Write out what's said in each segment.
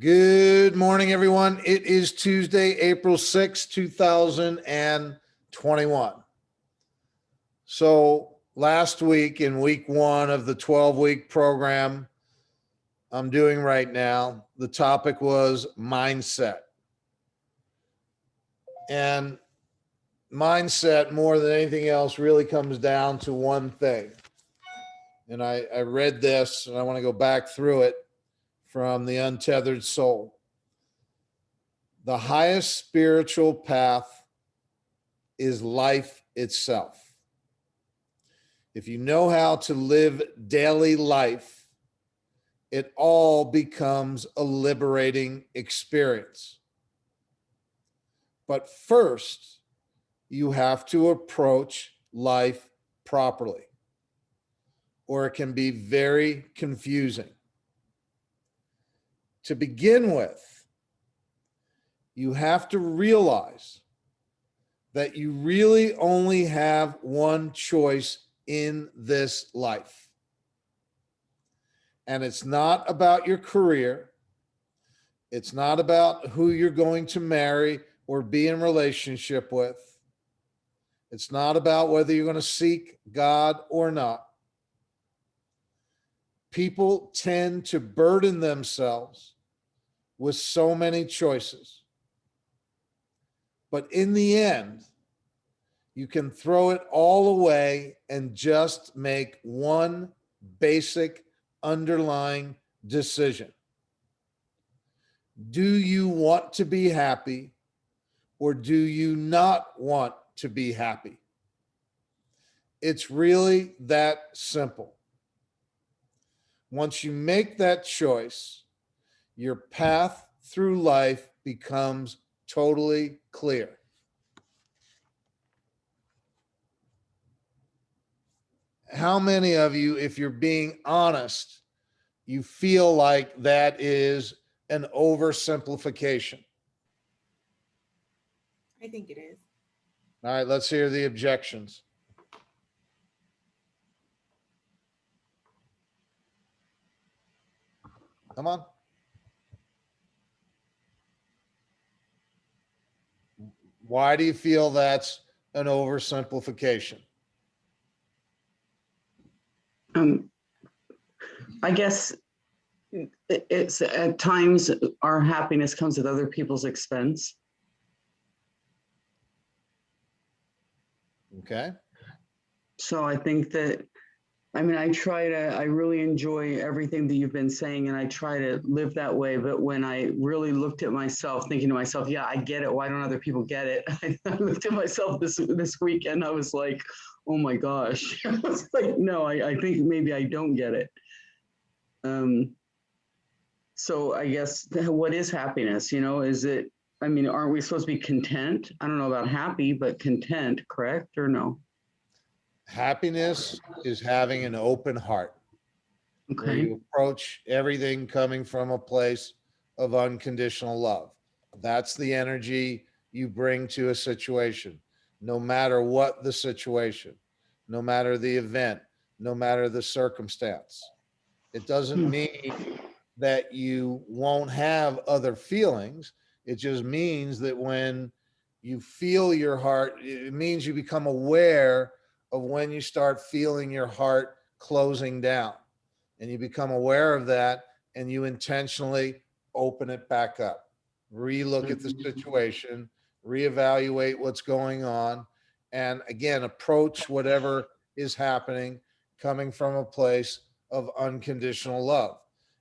Good morning, everyone. It is Tuesday, April 6th, 2021. So last week, in week one of the 12-week program I'm doing right now, the topic was mindset. And mindset, more than anything else, really comes down to one thing. And I read this, and I want to go back through it from The Untethered Soul. The highest spiritual path is life itself. If you know how to live daily life, it all becomes a liberating experience. But first, you have to approach life properly, or it can be very confusing. To begin with, you have to realize that you really only have one choice in this life. And it's not about your career. It's not about who you're going to marry or be in relationship with. It's not about whether you're going to seek God or not. People tend to burden themselves with so many choices. But in the end, you can throw it all away and just make one basic underlying decision. Do you want to be happy, or do you not want to be happy? It's really that simple. Once you make that choice, your path through life becomes totally clear. How many of you, if you're being honest, you feel like that is an oversimplification? I think it is. All right, let's hear the objections. Come on. Why do you feel that's an oversimplification? I guess it's at times our happiness comes at other people's expense. Okay. So I think that, I really enjoy everything that you've been saying, and I try to live that way. But when I really looked at myself, thinking to myself, yeah, I get it. Why don't other people get it? I looked at myself this weekend. I was like, oh my gosh. I was like, no, I think maybe I don't get it. So I guess what is happiness? Is it, aren't we supposed to be content? I don't know about happy, but content, correct or no? Happiness is having an open heart. Okay. Where you approach everything coming from a place of unconditional love. That's the energy you bring to a situation, no matter what the situation, no matter the event, no matter the circumstance. It doesn't mean that you won't have other feelings. It just means that when you feel your heart, it means you become aware of when you start feeling your heart closing down. And you become aware of that, and you intentionally open it back up, relook at the situation, reevaluate what's going on, and again, approach whatever is happening coming from a place of unconditional love.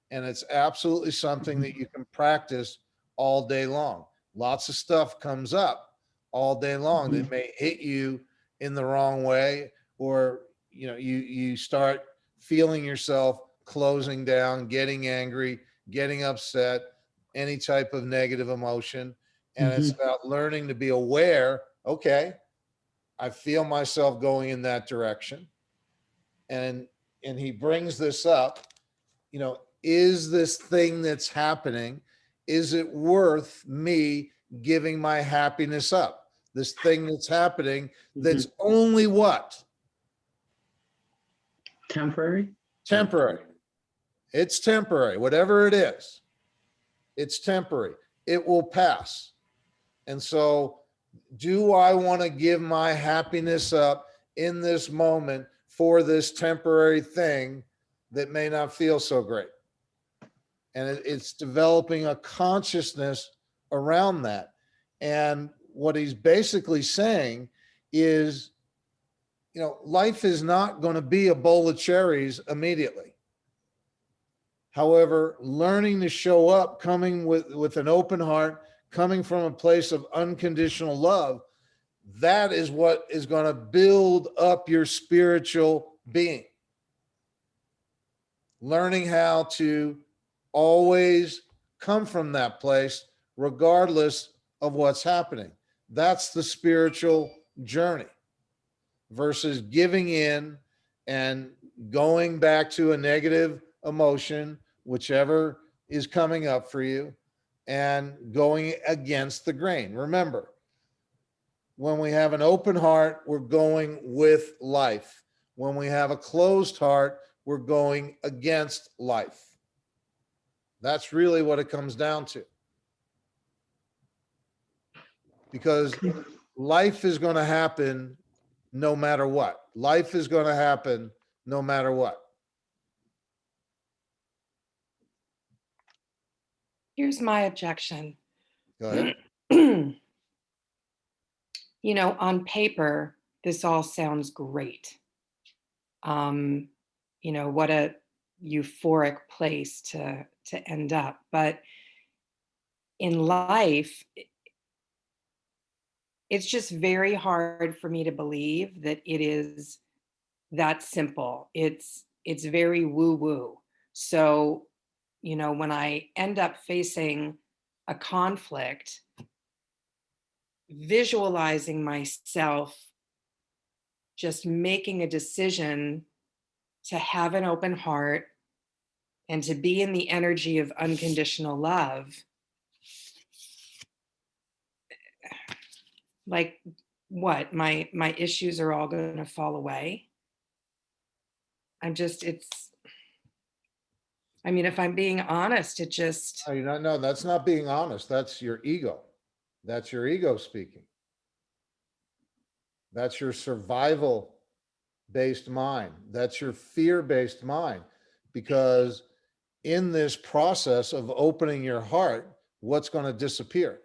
And it's absolutely something that you can practice all day long. Lots of stuff comes up all day long that may hit you in the wrong way, or you start feeling yourself closing down, getting angry, getting upset, any type of negative emotion. And it's about learning to be aware, okay, I feel myself going in that direction. And he brings this up, is this thing that's happening, is it worth me giving my happiness up? This thing that's happening, that's only what? Temporary. Temporary. It's temporary, whatever it is. It's temporary. It will pass. And so, do I want to give my happiness up in this moment for this temporary thing that may not feel so great? And it's developing a consciousness around that. And what he's basically saying is, life is not going to be a bowl of cherries immediately. However, learning to show up, coming with an open heart, coming from a place of unconditional love, that is what is going to build up your spiritual being. Learning how to always come from that place, regardless of what's happening. That's the spiritual journey versus giving in and going back to a negative emotion, whichever is coming up for you, and going against the grain. Remember, when we have an open heart, we're going with life. When we have a closed heart, we're going against life. That's really what it comes down to. Because life is going to happen no matter what. Life is going to happen no matter what. Here's my objection. Go ahead. On paper, this all sounds great. What a euphoric place to end up. But in life, it's just very hard for me to believe that it is that simple. It's very woo-woo. So, when I end up facing a conflict, visualizing myself just making a decision to have an open heart and to be in the energy of unconditional love, like what? My issues are all going to fall away. If I'm being honest, it just. No, that's not being honest. That's your ego. That's your ego speaking. That's your survival based mind. That's your fear based mind. Because in this process of opening your heart, what's going to disappear?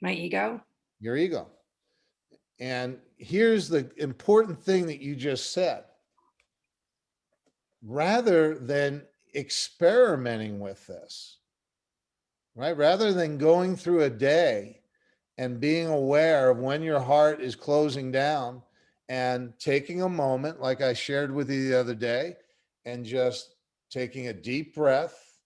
My ego? Your ego. And here's the important thing that you just said. Rather than experimenting with this, right? Rather than going through a day and being aware of when your heart is closing down and taking a moment, like I shared with you the other day, and just taking a deep breath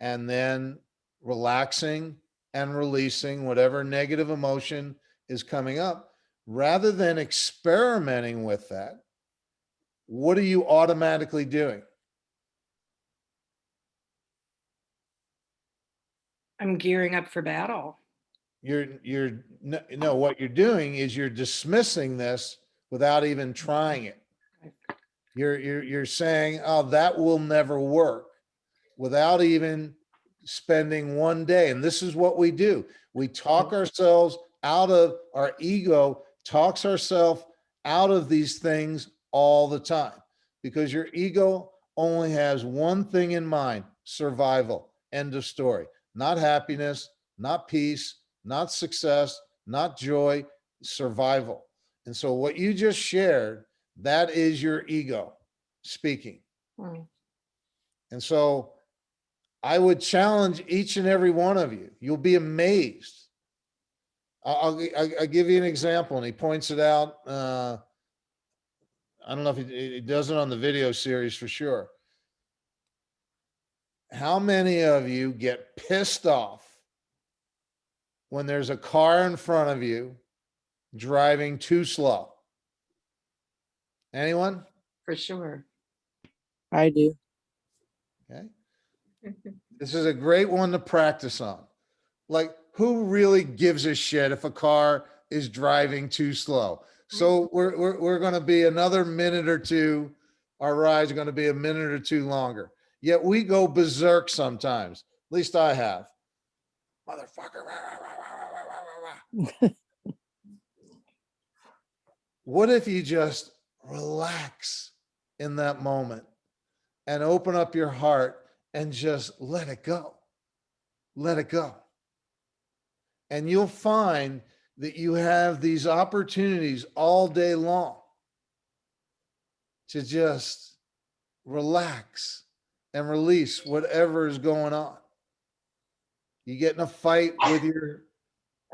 and then relaxing and releasing whatever negative emotion is coming up, rather than experimenting with that, what are you automatically doing? I'm gearing up for battle. What you're doing is you're dismissing this without even trying it. You're saying, oh, that will never work, without even spending one day. And this is what we do. We talk ourselves out of, our ego talks ourselves out of these things all the time, because your ego only has one thing in mind: survival. End of story. Not happiness, not peace, not success, not joy, survival. And so what you just shared, that is your ego speaking. And so I would challenge each and every one of you. You'll be amazed. I'll give you an example, and he points it out. I don't know if he does it on the video series for sure. How many of you get pissed off when there's a car in front of you driving too slow? Anyone? For sure. I do. Okay. This is a great one to practice on. Like, who really gives a shit if a car is driving too slow? So we're going to be another minute or two. Our rides are going to be a minute or two longer. Yet we go berserk sometimes. At least I have. Motherfucker. What if you just relax in that moment and open up your heart and just let it go? Let it go. And you'll find that you have these opportunities all day long to just relax and release whatever is going on. You get in a fight with your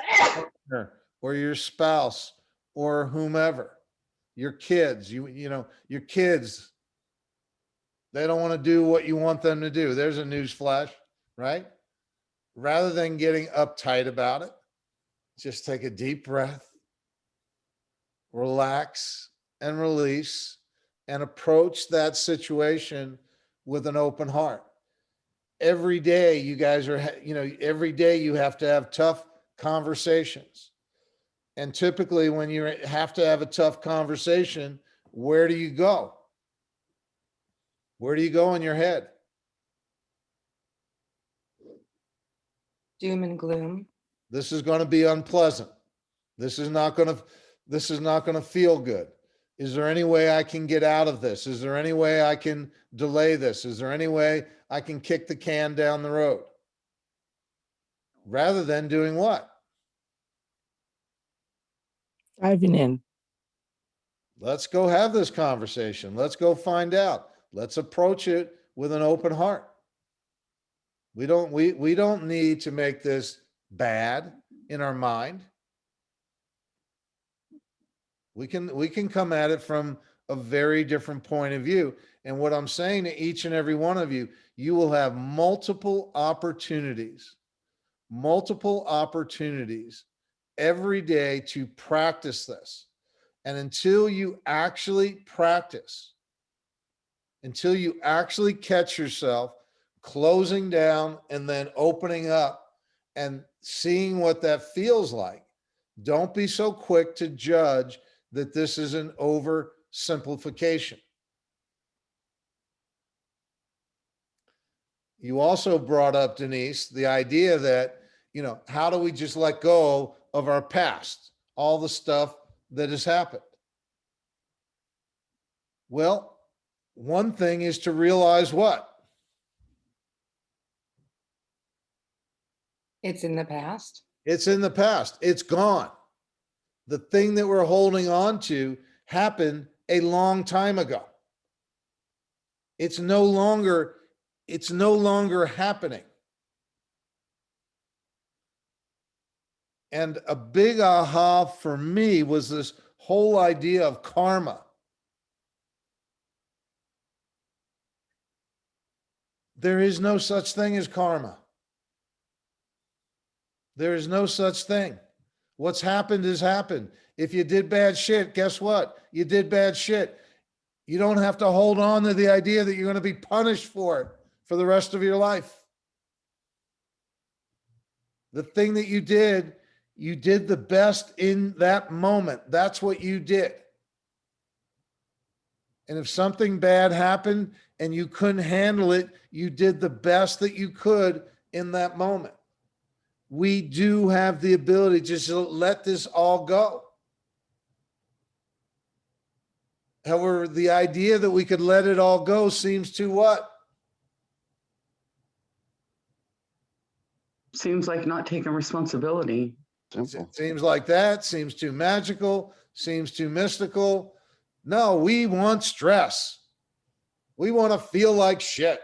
partner or your spouse or whomever, your kids, your kids, they don't want to do what you want them to do. There's a news flash, right? Rather than getting uptight about it, just take a deep breath, relax and release, and approach that situation with an open heart. Every day you guys are, every day you have to have tough conversations. And typically when you have to have a tough conversation, where do you go? Where do you go in your head? Doom and gloom. This is going to be unpleasant. This is not going to feel good. Is there any way I can get out of this? Is there any way I can delay this? Is there any way I can kick the can down the road? Rather than doing what? Diving in. Let's go have this conversation. Let's go find out. Let's approach it with an open heart. We don't need to make this bad in our mind. We can come at it from a very different point of view. And what I'm saying to each and every one of you, you will have multiple opportunities every day to practice this. And until you actually practice, until you actually catch yourself closing down and then opening up and seeing what that feels like, don't be so quick to judge that this is an oversimplification. You also brought up, Denise, the idea that, how do we just let go of our past, all the stuff that has happened? Well, one thing is to realize what? It's in the past. It's in the past. It's gone. The thing that we're holding on to happened a long time ago. It's no longer happening. And a big aha for me was this whole idea of karma. There is no such thing as karma. There is no such thing. What's happened has happened. If you did bad shit, guess what? You did bad shit. You don't have to hold on to the idea that you're going to be punished for it for the rest of your life. The thing that you did the best in that moment. That's what you did. And if something bad happened and you couldn't handle it, you did the best that you could in that moment. We do have the ability just to let this all go. However, the idea that we could let it all go seems to what? Seems like not taking responsibility. It seems like that, seems too magical, seems too mystical. No, we want stress. We want to feel like shit.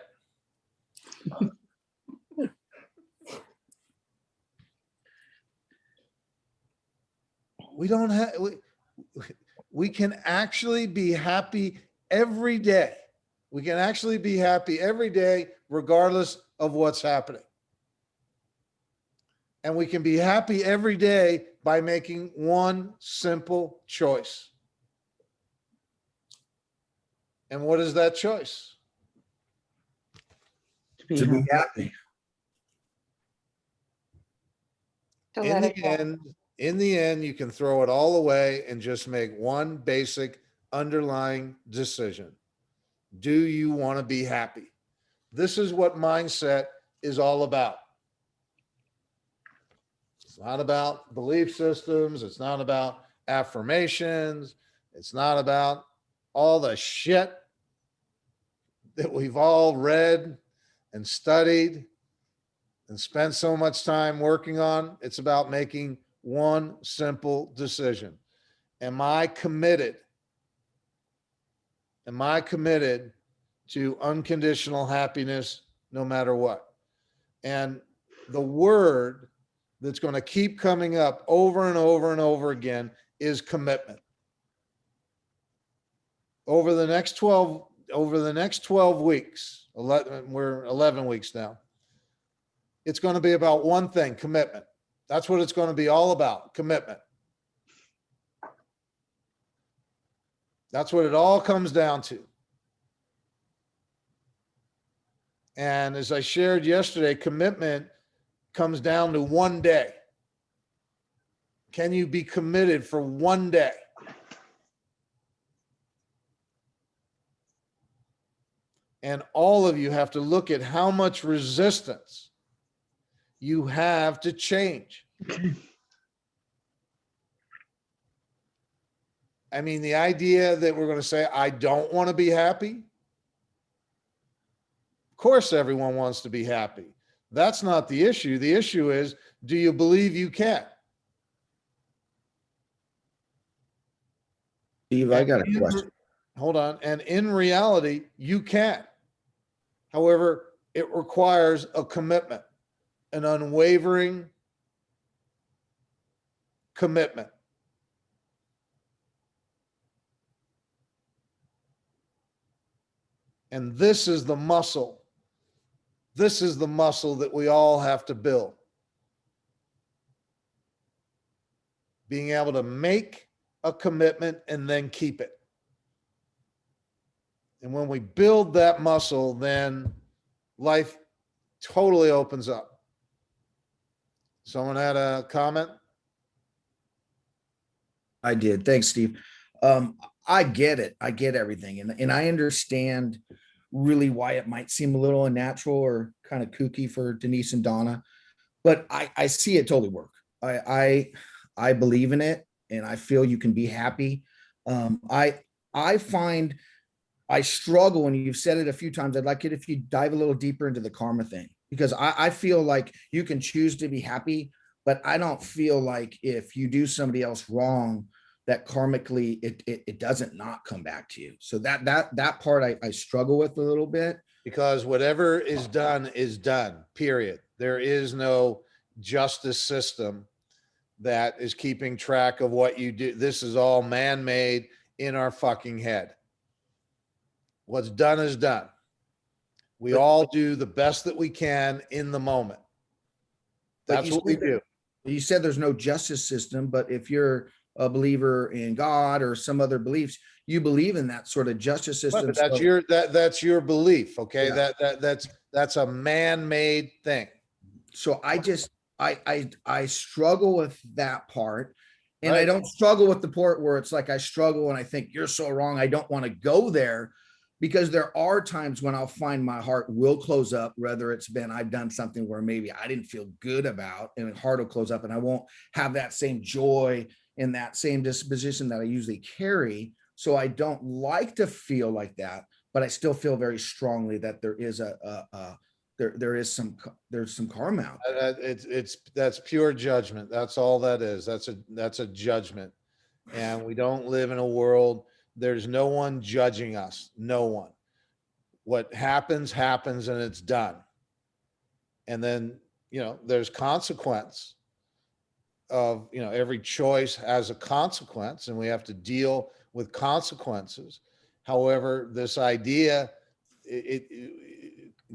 We don't have, we can actually be happy every day. We can actually be happy every day, regardless of what's happening. And we can be happy every day by making one simple choice. And what is that choice? To be happy. To In let it the go. end, you can throw it all away and just make one basic underlying decision. Do you want to be happy? This is what mindset is all about. It's not about belief systems. It's not about affirmations. It's not about all the shit that we've all read and studied and spent so much time working on. It's about making one simple decision. Am I committed? Am I committed to unconditional happiness no matter what? And the word that's going to keep coming up over and over and over again is commitment. Over the next 12 weeks, we're 11 weeks now. It's going to be about one thing, commitment. That's what it's going to be all about, commitment. That's what it all comes down to. And as I shared yesterday, commitment comes down to one day. Can you be committed for one day? And all of you have to look at how much resistance you have to change. I mean, the idea that we're going to say, I don't want to be happy. Of course, everyone wants to be happy. That's not the issue. The issue is, do you believe you can? Steve, I got a question. Hold on. And in reality, you can. However, it requires a commitment, an unwavering commitment. And this is the muscle. This is the muscle that we all have to build. Being able to make a commitment and then keep it. And when we build that muscle, then life totally opens up. Someone had a comment? I did. Thanks, Steve. I get it. I get everything. And I understand really why it might seem a little unnatural or kind of kooky for Denise and Donna, but I see it totally work. I believe in it, and I feel you can be happy. I find I struggle, and you've said it a few times. I'd like it if you dive a little deeper into the karma thing, because I feel like you can choose to be happy, but I don't feel like if you do somebody else wrong, that karmically it doesn't not come back to you. So that part I struggle with a little bit. Because whatever is done, period. There is no justice system that is keeping track of what you do. This is all man-made in our fucking head. What's done is done. We all do the best that we can in the moment. That's what we do. You said there's no justice system, but if you're a believer in God or some other beliefs, you believe in that sort of justice system. But that's your belief. Okay. Yeah. That's a man-made thing. So I struggle with that part. And Right. I don't struggle with the part where it's like I struggle and I think you're so wrong, I don't want to go there, because there are times when I'll find my heart will close up, whether it's been I've done something where maybe I didn't feel good about, and the heart will close up and I won't have that same joy and that same disposition that I usually carry. So I don't like to feel like that, but I still feel very strongly that there is there's some karma out there. That's pure judgment. That's all that is. That's a judgment. And we don't live in a world, there's no one judging us. No one. What happens, happens, and it's done. And then, there's consequence of, every choice has a consequence, and we have to deal with consequences. However, this idea,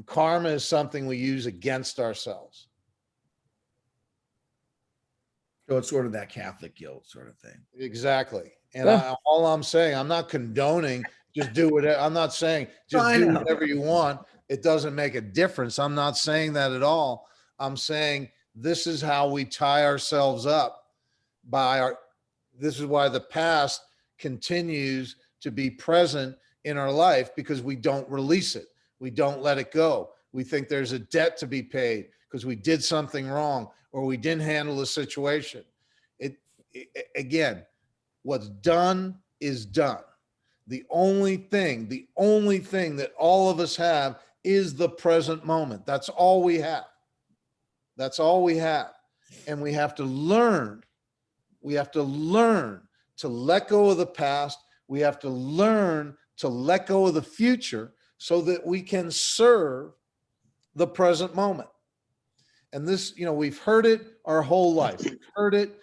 karma is something we use against ourselves. So it's sort of that Catholic guilt sort of thing. Exactly. And all I'm saying, I'm not condoning just do whatever. I'm not saying just do whatever you want. It doesn't make a difference. I'm not saying that at all. I'm saying this is how we tie ourselves up this is why the past continues to be present in our life, because we don't release it. We don't let it go. We think there's a debt to be paid because we did something wrong or we didn't handle the situation. Again, what's done is done. The only thing that all of us have is the present moment. That's all we have. That's all we have. And we have to learn. We have to learn to let go of the past. We have to learn to let go of the future so that we can serve the present moment. And this, we've heard it our whole life. We've heard it,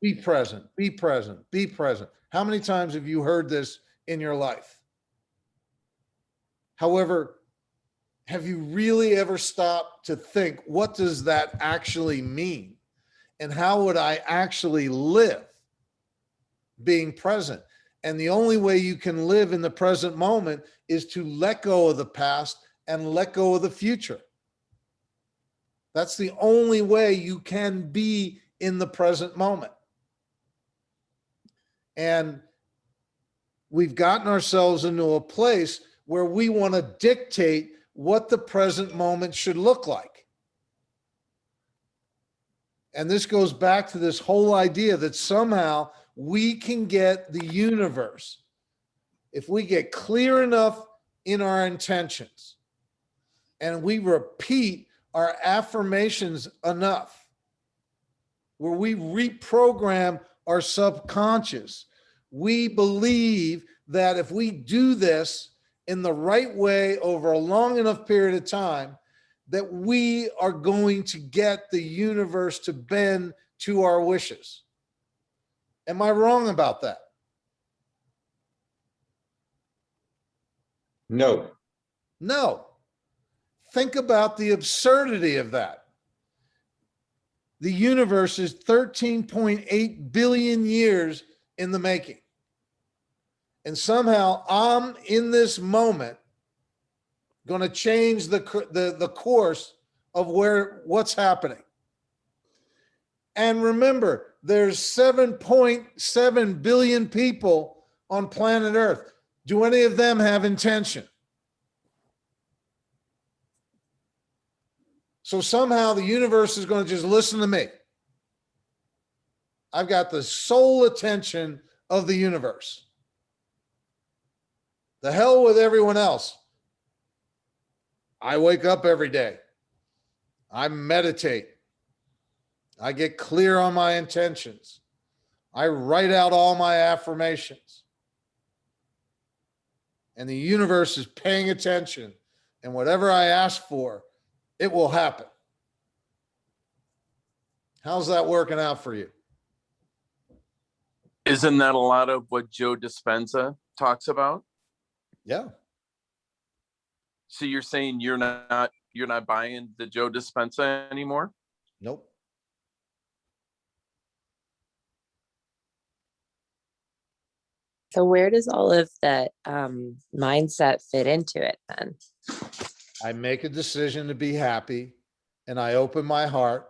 be present, be present, be present. How many times have you heard this in your life? However, have you really ever stopped to think, what does that actually mean? And how would I actually live being present? And the only way you can live in the present moment is to let go of the past and let go of the future. That's the only way you can be in the present moment. And we've gotten ourselves into a place where we want to dictate what the present moment should look like. And this goes back to this whole idea that somehow we can get the universe, if we get clear enough in our intentions and we repeat our affirmations enough, where we reprogram our subconscious. We believe that if we do this in the right way over a long enough period of time, that we are going to get the universe to bend to our wishes. Am I wrong about that? No. No. Think about the absurdity of that. The universe is 13.8 billion years in the making. And somehow I'm in this moment going to change the course of what's happening. And remember, there's 7.7 billion people on planet Earth. Do any of them have intention? So somehow the universe is going to just listen to me. I've got the sole attention of the universe. The hell with everyone else. I wake up every day. I meditate. I get clear on my intentions. I write out all my affirmations. And the universe is paying attention. And whatever I ask for, it will happen. How's that working out for you? Isn't that a lot of what Joe Dispenza talks about? Yeah. So you're saying you're not buying the Joe Dispenza anymore? Nope. So where does all of that mindset fit into it then? I make a decision to be happy and I open my heart.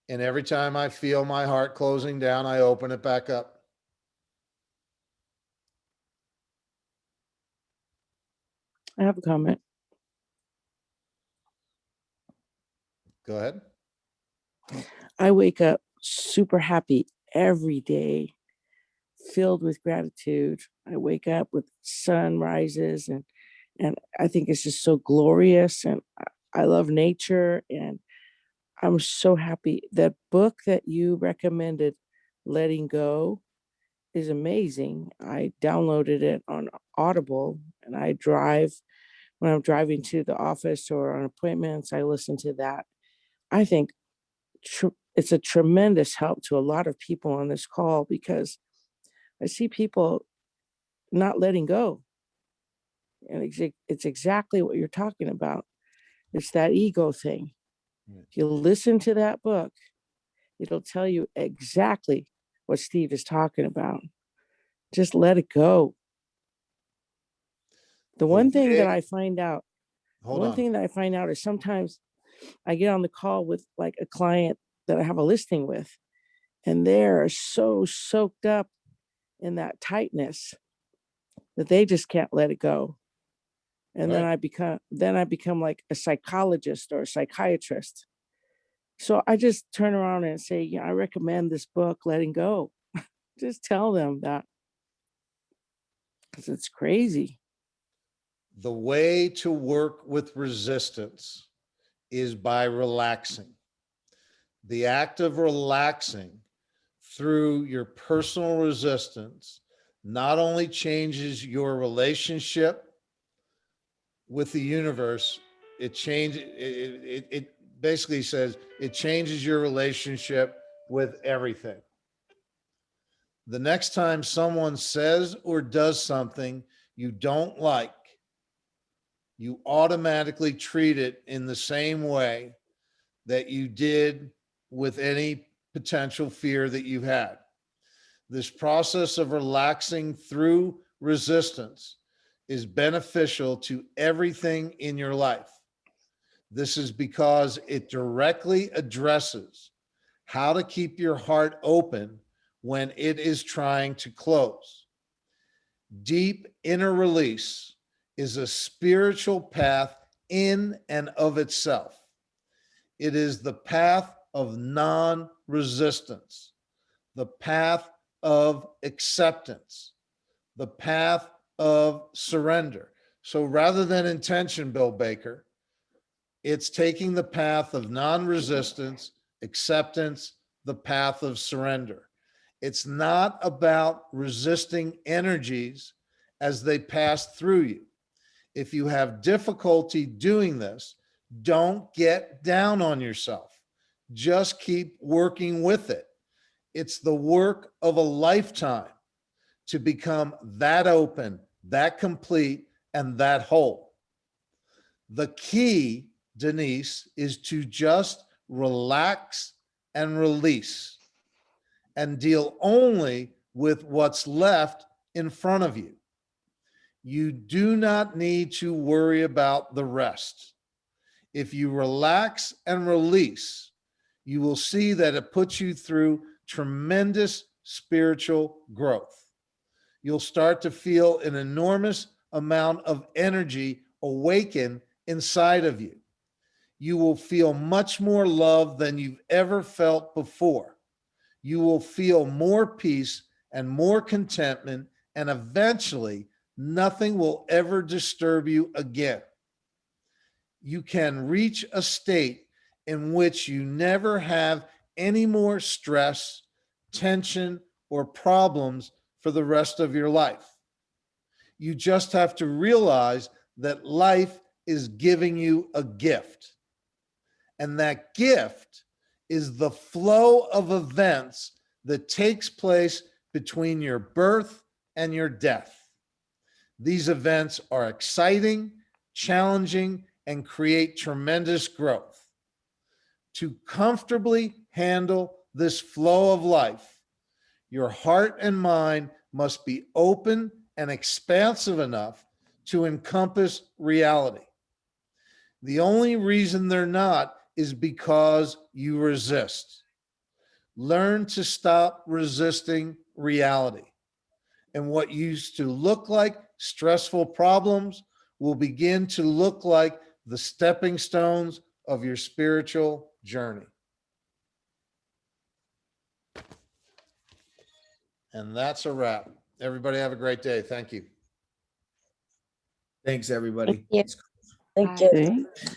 And every time I feel my heart closing down, I open it back up. I have a comment. Go ahead. I wake up super happy every day, filled with gratitude. I wake up with sunrises and I think it's just so glorious, and I love nature and I'm so happy. That book that you recommended, Letting Go, is amazing. I downloaded it on Audible and I drive when I'm driving to the office or on appointments, I listen to that. I think it's a tremendous help to a lot of people on this call because I see people not letting go. And it's exactly what you're talking about. It's that ego thing. If you listen to that book, it'll tell you exactly what Steve is talking about. Just let it go. The one thing that I find out, is sometimes I get on the call with like a client that I have a listing with, and they're so soaked up in that tightness that they just can't let it go. And Right. then I become like a psychologist or a psychiatrist. So I just turn around and say, yeah, I recommend this book, Letting Go. Just tell them that, because it's crazy. The way to work with resistance is by relaxing. The act of relaxing through your personal resistance not only changes your relationship with the universe, it basically says it changes your relationship with everything. The next time someone says or does something you don't like, you automatically treat it in the same way that you did with any potential fear that you had. This process of relaxing through resistance is beneficial to everything in your life. This is because it directly addresses how to keep your heart open when it is trying to close. Deep inner release is a spiritual path in and of itself. It is the path of non-resistance, the path of acceptance, the path of surrender. So rather than intention, Bill Baker, it's taking the path of non-resistance, acceptance, the path of surrender. It's not about resisting energies as they pass through you. If you have difficulty doing this, don't get down on yourself. Just keep working with it. It's the work of a lifetime to become that open, that complete, and that whole. The key, Denise, is to just relax and release and deal only with what's left in front of you. You do not need to worry about the rest. If you relax and release, you will see that it puts you through tremendous spiritual growth. You'll start to feel an enormous amount of energy awaken inside of you. You will feel much more love than you've ever felt before. You will feel more peace and more contentment, and eventually nothing will ever disturb you again. You can reach a state in which you never have any more stress, tension, or problems for the rest of your life. You just have to realize that life is giving you a gift. And that gift is the flow of events that takes place between your birth and your death. These events are exciting, challenging, and create tremendous growth. To comfortably handle this flow of life, your heart and mind must be open and expansive enough to encompass reality. The only reason they're not is because you resist. Learn to stop resisting reality. And what used to look like stressful problems will begin to look like the stepping stones of your spiritual journey. And that's a wrap. Everybody have a great day. Thank you. Thanks, everybody. Thank you. Thank Bye. you. Thanks.